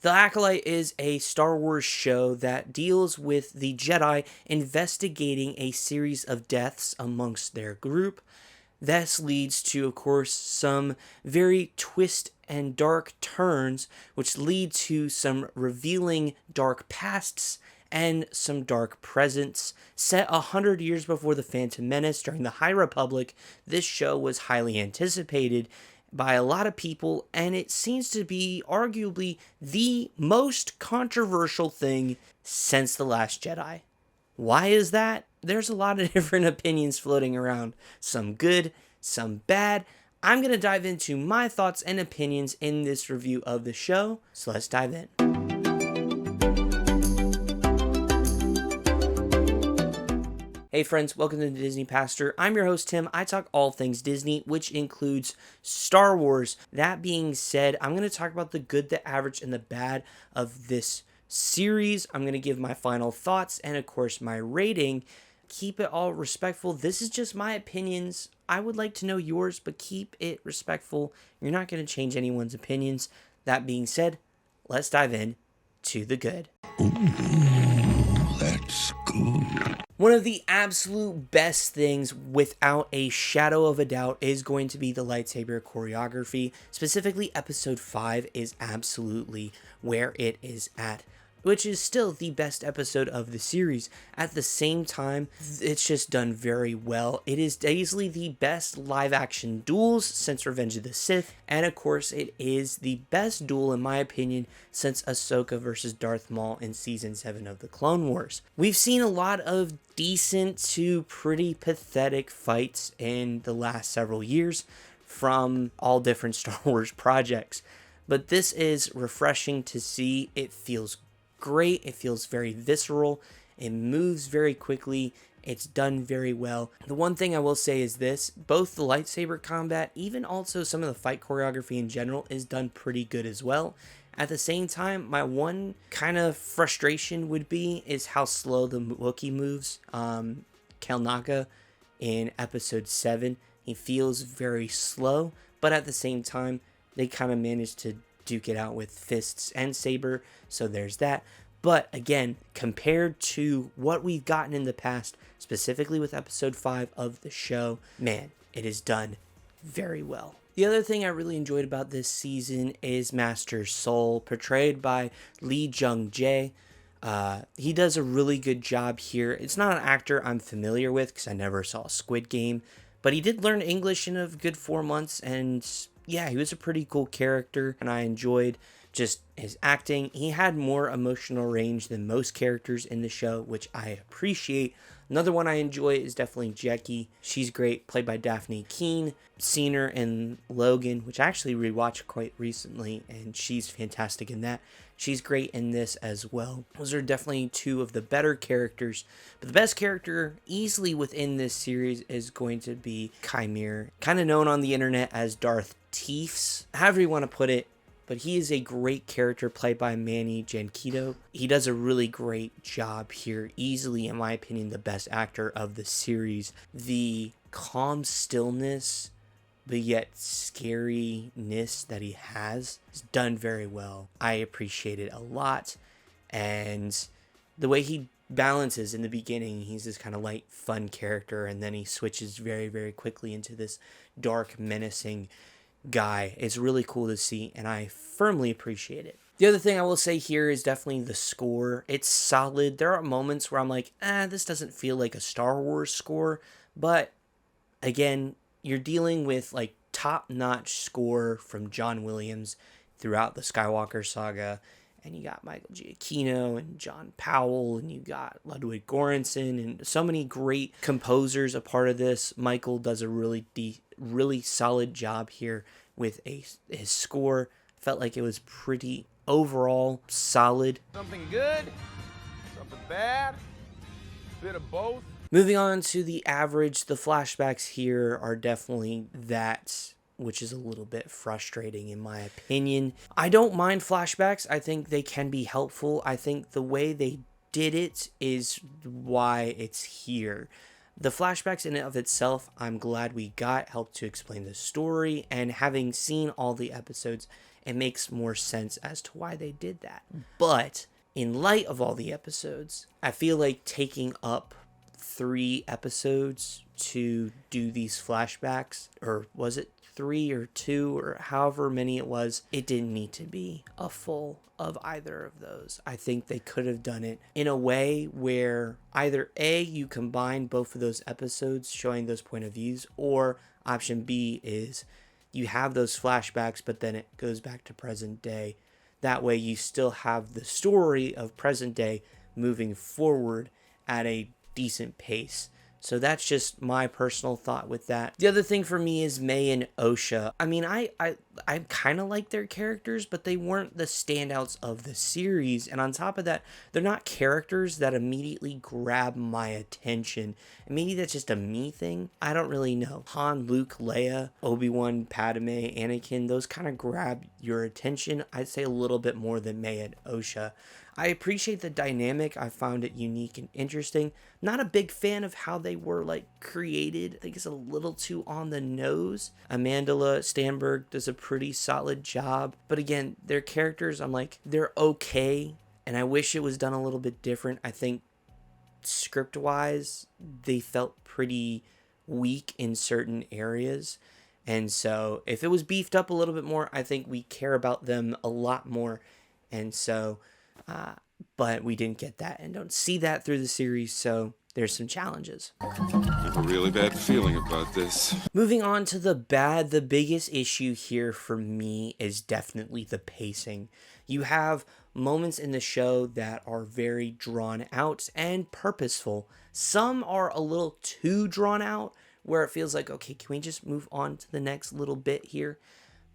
The Acolyte is a Star Wars show that deals with the Jedi investigating a series of deaths amongst their group. This leads to, of course, some very twist and dark turns, which lead to some revealing dark pasts and some dark presents. Set 100 years before The Phantom Menace during the High Republic, this show was highly anticipated by a lot of people, and it seems to be arguably the most controversial thing since The Last Jedi. Why is that? There's a lot of different opinions floating around, some good, some bad. I'm going to dive into my thoughts and opinions in this review of the show, so let's dive in. Hey friends, welcome to the Disney Pastor. I'm your host Tim. I talk all things Disney, which includes Star Wars. That being said, I'm going to talk about the good, the average, and the bad of this series. I'm going to give my final thoughts and, of course, my rating. Keep it all respectful. This is just my opinions. I would like to know yours, but keep it respectful. You're not going to change anyone's opinions. That being said, let's dive in to the good. Ooh, that's good. One of the absolute best things, without a shadow of a doubt, is going to be the lightsaber choreography. Specifically, episode 5 is absolutely where it is at, which is still the best episode of the series. At the same time, it's just done very well. It is easily the best live-action duels since Revenge of the Sith, and of course, it is the best duel, in my opinion, since Ahsoka versus Darth Maul in Season 7 of the Clone Wars. We've seen a lot of decent to pretty pathetic fights in the last several years from all different Star Wars projects, but this is refreshing to see. It feels great. It feels very visceral. It moves very quickly. It's done very well. The one thing I will say is this: both the lightsaber combat, even also some of the fight choreography in general, is done pretty good as well. At the same time, my one kind of frustration would be is how slow the Wookiee moves. Kelnaga in episode 7, he feels very slow, but at the same time, they kind of managed to duke it out with fists and saber, so there's that. But again, compared to what we've gotten in the past, specifically with episode 5 of the show, man, it is done very well. The other thing I really enjoyed about this season is Master Soul, portrayed by Lee Jung-jae. He does a really good job here. It's not an actor I'm familiar with because I never saw Squid Game, but he did learn English in a good 4 months, and yeah, he was a pretty cool character, and I enjoyed just his acting. He had more emotional range than most characters in the show, which I appreciate. Another one I enjoy is definitely Jackie. She's great, played by Daphne Keane. Seen her in Logan, which I actually rewatched quite recently, and she's fantastic in that. She's great in this as well. Those are definitely two of the better characters, but the best character easily within this series is going to be Chimera, kind of known on the internet as Darth Teefs, however you want to put it. But he is a great character played by Manny Jacinto. He does a really great job here. Easily, in my opinion, the best actor of the series. The calm stillness, but yet scariness that he has is done very well. I appreciate it a lot. And the way he balances in the beginning, he's this kind of light, fun character. And then he switches very, very quickly into this dark, menacing guy. It's really cool to see, and I firmly appreciate it. The other thing I will say here is definitely the score. It's solid. There are moments where I'm like, this doesn't feel like a Star Wars score, but again, you're dealing with like top-notch score from John Williams throughout the Skywalker saga, and you got Michael Giacchino and John Powell, and you got Ludwig Göransson, and so many great composers a part of this. Michael does a really solid job here with his score. Felt like it was pretty overall solid. Something good, something bad, bit of both. Moving on to the average, the flashbacks here are definitely that, which is a little bit frustrating in my opinion. I don't mind flashbacks. I think they can be helpful. I think the way they did it is why it's here. The flashbacks in and of itself, I'm glad we got, helped to explain the story, and having seen all the episodes it makes more sense as to why they did that. But in light of all the episodes, I feel like taking up 3 episodes to do these flashbacks, or was it 3 or 2 or however many it was, it didn't need to be a full of either of those. I think they could have done it in a way where either A, you combine both of those episodes showing those point of views, or option B is you have those flashbacks but then it goes back to present day. That way you still have the story of present day moving forward at a decent pace. So that's just my personal thought with that. The other thing for me is May and Osha. I mean, I kind of like their characters, but they weren't the standouts of the series. And on top of that, they're not characters that immediately grab my attention. And maybe that's just a me thing. I don't really know. Han, Luke, Leia, Obi-Wan, Padme, Anakin, those kind of grab your attention. I'd say a little bit more than May and Osha. I appreciate the dynamic. I found it unique and interesting. Not a big fan of how they were created. I think it's a little too on the nose. Amandla Stenberg does a pretty solid job. But again, their characters, I'm like, they're okay. And I wish it was done a little bit different. I think script-wise, they felt pretty weak in certain areas. And so if it was beefed up a little bit more, I think we care about them a lot more. And so... but we didn't get that and don't see that through the series, so there's some challenges. I have a really bad feeling about this. Moving on to the bad, the biggest issue here for me is definitely the pacing. You have moments in the show that are very drawn out and purposeful. Some are a little too drawn out, where it feels like, okay, can we just move on to the next little bit here?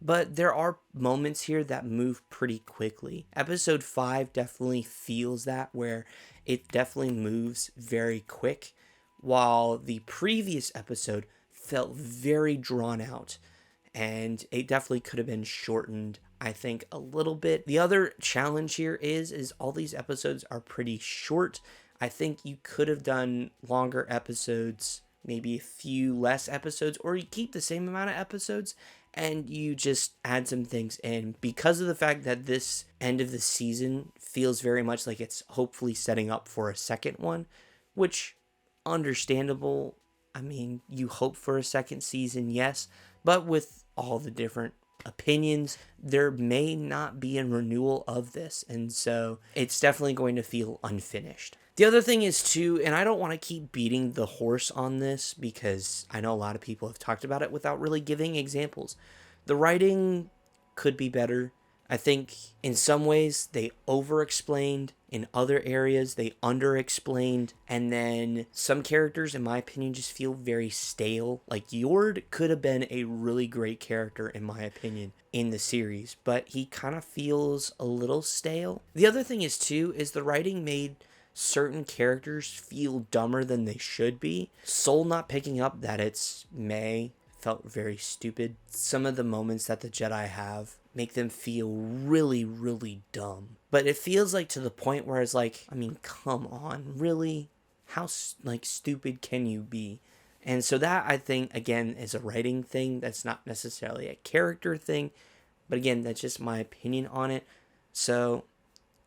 But there are moments here that move pretty quickly. Episode 5 definitely feels that, where it definitely moves very quick, while the previous episode felt very drawn out, and it definitely could have been shortened, I think, a little bit. The other challenge here is all these episodes are pretty short. I think you could have done longer episodes, maybe a few less episodes, or you keep the same amount of episodes and you just add some things in, because of the fact that this end of the season feels very much like it's hopefully setting up for a second one, which, understandable. I mean, you hope for a second season, yes, but with all the different opinions, there may not be a renewal of this, and so it's definitely going to feel unfinished. The other thing is too, and I don't want to keep beating the horse on this because I know a lot of people have talked about it without really giving examples. The writing could be better. I think in some ways they over-explained, in other areas they under-explained, and then some characters, in my opinion, just feel very stale. Like Yord could have been a really great character, in my opinion, in the series, but he kind of feels a little stale. The other thing is too, is the writing made certain characters feel dumber than they should be. Soul not picking up that it's May felt very stupid. Some of the moments that the Jedi have make them feel really, really dumb. But it feels like to the point where it's like, I mean, come on, really? How stupid can you be? And so that, I think, again, is a writing thing. That's not necessarily a character thing. But again, that's just my opinion on it. So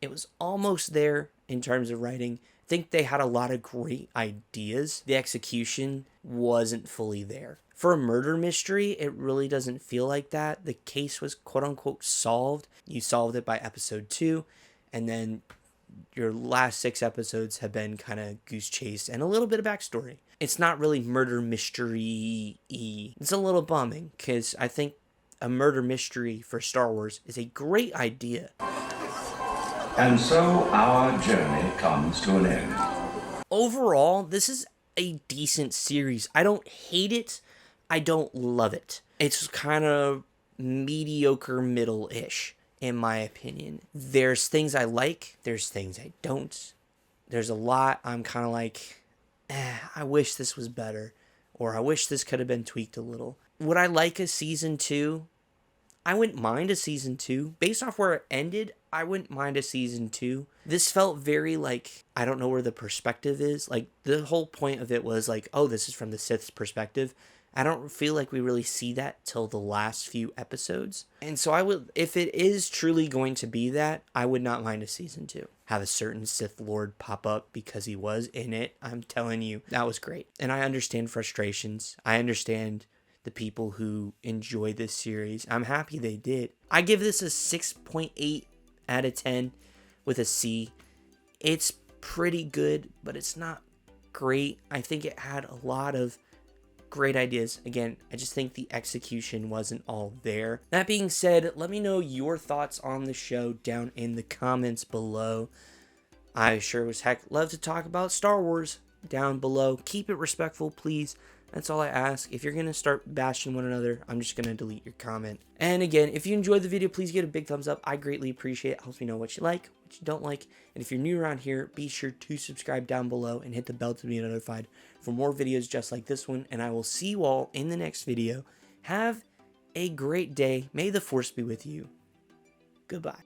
it was almost there in terms of writing. I think they had a lot of great ideas. The execution wasn't fully there. For a murder mystery, it really doesn't feel like that. The case was quote-unquote solved. You solved it by episode 2, and then your last 6 episodes have been kind of goose chase and a little bit of backstory. It's not really murder mystery-y. It's a little bumming, because I think a murder mystery for Star Wars is a great idea. And so our journey comes to an end. Overall, this is a decent series. I don't hate it. I don't love it. It's kind of mediocre middle-ish, in my opinion. There's things I like. There's things I don't. There's a lot I'm kind of like, I wish this was better. Or I wish this could have been tweaked a little. Would I like a season 2? I wouldn't mind a season 2. Based off where it ended, I wouldn't mind a season 2. This felt very I don't know where the perspective is. The whole point of it was oh, this is from the Sith's perspective. I don't feel like we really see that till the last few episodes. And so I would, if it is truly going to be that, I would not mind a season 2. Have a certain Sith Lord pop up because he was in it. I'm telling you, that was great. And I understand frustrations. I understand the people who enjoy this series. I'm happy they did. I give this a 6.8 out of 10 with a C. It's pretty good, but it's not great. I think it had a lot of great ideas. Again, I just think the execution wasn't all there. That being said, let me know your thoughts on the show down in the comments below. I sure as heck love to talk about Star Wars down below. Keep it respectful, please. That's all I ask. If you're going to start bashing one another, I'm just going to delete your comment. And again, if you enjoyed the video, please give it a big thumbs up. I greatly appreciate it. Helps me know what you like, what you don't like. And if you're new around here, be sure to subscribe down below and hit the bell to be notified for more videos just like this one. And I will see you all in the next video. Have a great day. May the Force be with you. Goodbye.